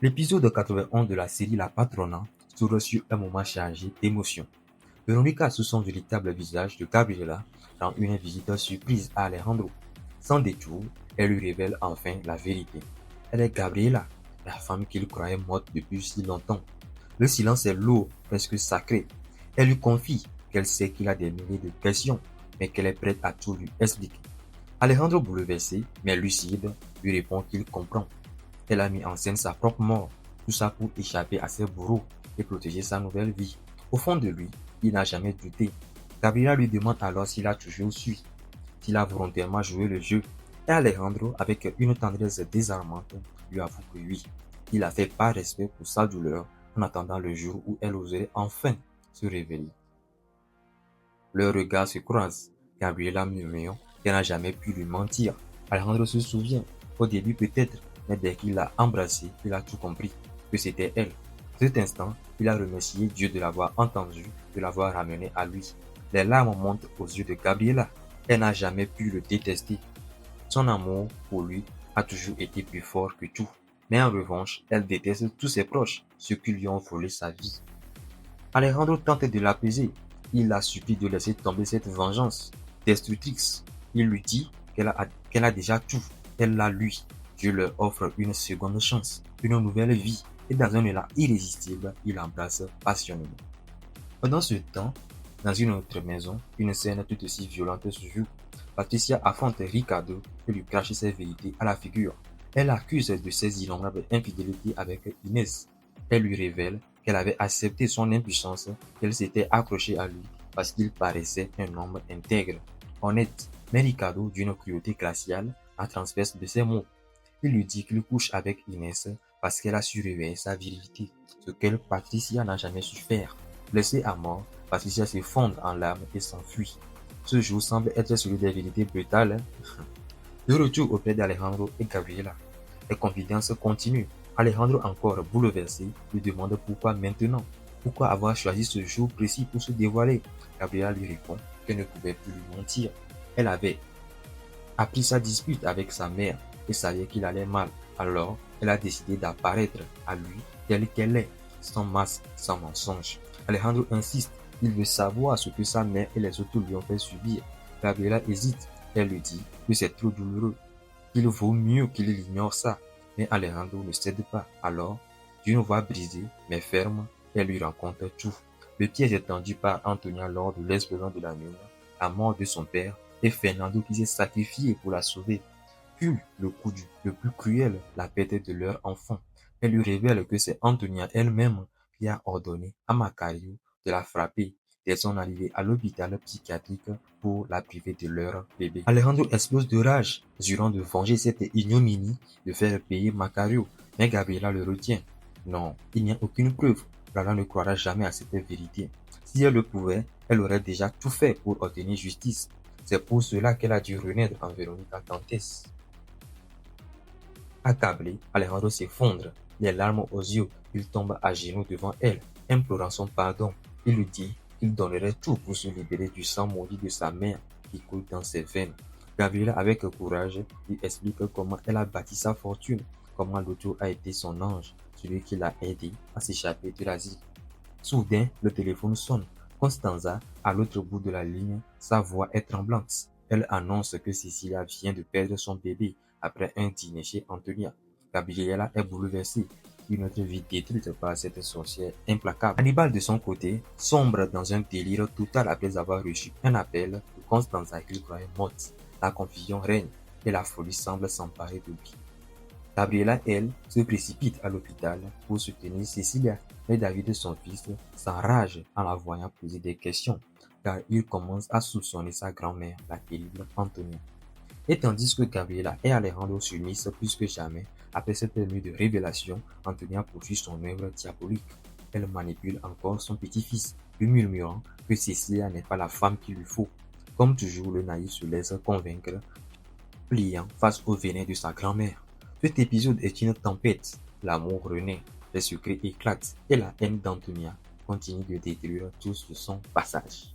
L'épisode 91 de la série La Patrona s'ouvre sur un moment chargé d'émotions. Veronica, sous son véritable visage de Gabriela, rend une visite surprise à Alejandro. Sans détour, elle lui révèle enfin la vérité. Elle est Gabriela, la femme qu'il croyait morte depuis si longtemps. Le silence est lourd, presque sacré. Elle lui confie qu'elle sait qu'il a des milliers de questions, mais qu'elle est prête à tout lui expliquer. Alejandro, bouleversé, mais lucide, lui répond qu'il comprend. Elle a mis en scène sa propre mort, tout ça pour échapper à ses bourreaux et protéger sa nouvelle vie. Au fond de lui, il n'a jamais douté. Gabriela lui demande alors s'il a toujours su, s'il a volontairement joué le jeu. Et Alejandro, avec une tendresse désarmante, lui avoue que oui, il a fait par respect pour sa douleur en attendant le jour où elle oserait enfin se réveiller. Leurs regards se croisent. Gabriela murmure qu'elle n'a jamais pu lui mentir. Alejandro se souvient, au début peut-être, mais dès qu'il l'a embrassée, il a tout compris, que c'était elle. À cet instant, il a remercié Dieu de l'avoir entendu, de l'avoir ramené à lui. Les larmes montent aux yeux de Gabriela. Elle n'a jamais pu le détester. Son amour pour lui a toujours été plus fort que tout. Mais en revanche, elle déteste tous ses proches, ceux qui lui ont volé sa vie. Alejandro tente de l'apaiser. Il la supplie de laisser tomber cette vengeance destructrice. Il lui dit qu'elle a déjà tout. Elle l'a lui. Dieu leur offre une seconde chance, une nouvelle vie. Et dans un élan irrésistible, il l'embrasse passionnément. Pendant ce temps, dans une autre maison, une scène tout aussi violente se joue. Patricia affronte Ricardo et lui crache ses vérités à la figure. Elle l'accuse de ses innombrables infidélités avec Inès. Elle lui révèle qu'elle avait accepté son impuissance, qu'elle s'était accrochée à lui parce qu'il paraissait un homme intègre, honnête. Mais Ricardo, d'une cruauté glaciale, la transperce de ses mots. Il lui dit qu'il couche avec Inès parce qu'elle a su réveiller sa virilité, ce que Patricia n'a jamais su faire. Blessée à mort, Patricia s'effondre en larmes et s'enfuit. Ce jour semble être celui des vérités brutales. De retour auprès d'Alejandro et Gabriela, les confidences continuent. Alejandro, encore bouleversé, lui demande pourquoi maintenant, pourquoi avoir choisi ce jour précis pour se dévoiler. Gabriela lui répond qu'elle ne pouvait plus lui mentir. Elle avait appris sa dispute avec sa mère et savait qu'il allait mal. Alors, elle a décidé d'apparaître à lui telle qu'elle est, sans masque, sans mensonge. Alejandro insiste, il veut savoir ce que sa mère et les autres lui ont fait subir. Gabriela hésite, elle lui dit que c'est trop douloureux, qu'il vaut mieux qu'il ignore ça. Mais Alejandro ne cède pas. Alors, d'une voix brisée mais ferme, elle lui raconte tout. Le piège est tendu par Antonia lors de l'explosion de la mine, la mort de son père et Fernando qui s'est sacrifié pour la sauver. Puis le coup le plus cruel, la perte de leur enfant. Elle lui révèle que c'est Antonia elle-même qui a ordonné à Macario de la frapper dès son arrivée à l'hôpital psychiatrique pour la priver de leur bébé. Alejandro explose de rage, jurant de venger cette ignominie, de faire payer Macario, mais Gabriela le retient. Non, il n'y a aucune preuve. Lala ne croira jamais à cette vérité. Si elle le pouvait, elle aurait déjà tout fait pour obtenir justice. C'est pour cela qu'elle a dû renaître en Veronica Dantes. Accablé, Alejandro s'effondre, les larmes aux yeux. Il tombe à genoux devant elle, implorant son pardon. Il lui dit qu'il donnerait tout pour se libérer du sang maudit de sa mère qui coule dans ses veines. Gabriela, avec courage, lui explique comment elle a bâti sa fortune, comment l'autre a été son ange, celui qui l'a aidé à s'échapper de l'asile. Soudain, le téléphone sonne. Constanza, à l'autre bout de la ligne, sa voix est tremblante. Elle annonce que Cecilia vient de perdre son bébé après un dîner chez Antonia. Gabriela est bouleversée, une autre vie détruite par cette sorcière implacable. Hannibal, de son côté, sombre dans un délire total après avoir reçu un appel de Constanza qu'il croyait morte. La confusion règne et la folie semble s'emparer de lui. Gabriela, elle, se précipite à l'hôpital pour soutenir Cecilia, mais David, son fils, s'enrage en la voyant poser des questions, car il commence à soupçonner sa grand-mère, la terrible Antonia. Et tandis que Gabriela et Alejandro s'unissent plus que jamais, après cette nuit de révélation, Antonia poursuit son œuvre diabolique. Elle manipule encore son petit-fils, lui murmurant que Cecilia n'est pas la femme qu'il lui faut. Comme toujours, le naïf se laisse convaincre, pliant face au venin de sa grand-mère. Cet épisode est une tempête. L'amour renaît, les secrets éclatent et la haine d'Antonia continue de détruire tout sur son passage.